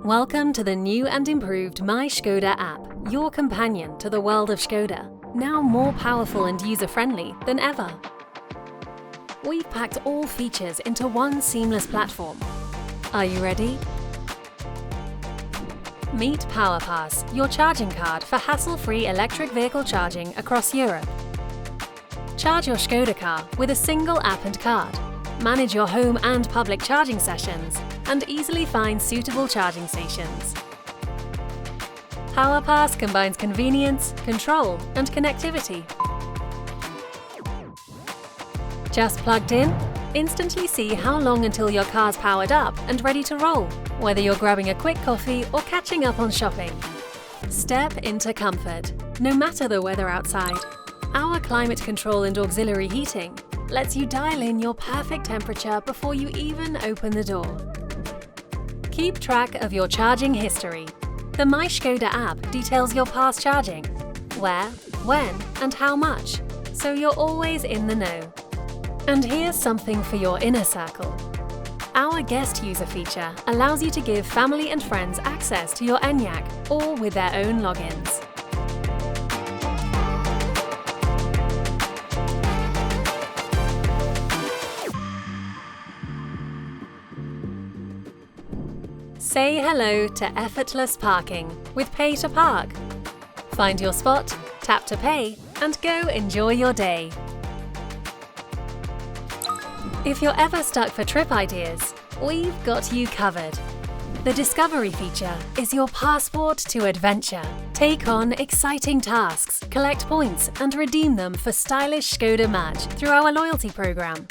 Welcome to the new and improved My Škoda app, your companion to the world of Škoda, now more powerful and user-friendly than ever. We've packed all features into one seamless platform. Are you ready? Meet PowerPass, your charging card for hassle-free electric vehicle charging across Europe. Charge your Škoda car with a single app and card. Manage your home and public charging sessions, and easily find suitable charging stations. PowerPass combines convenience, control, and connectivity. Just plugged in? Instantly see how long until your car's powered up and ready to roll, whether you're grabbing a quick coffee or catching up on shopping. Step into comfort, no matter the weather outside. Our climate control and auxiliary heating lets you dial in your perfect temperature before you even open the door. Keep track of your charging history. The My Škoda app details your past charging, where, when, and how much, so you're always in the know. And here's something for your inner circle. Our guest user feature allows you to give family and friends access to your Enyaq, all with their own logins. Say hello to effortless parking with Pay to Park. Find your spot, tap to pay, and go enjoy your day. If you're ever stuck for trip ideas, we've got you covered. The Discovery feature is your passport to adventure. Take on exciting tasks, collect points, and redeem them for stylish Škoda merch through our loyalty program.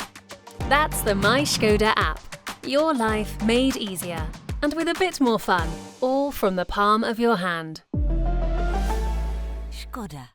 That's the My Škoda app. Your life made easier. And with a bit more fun, all from the palm of your hand. Škoda.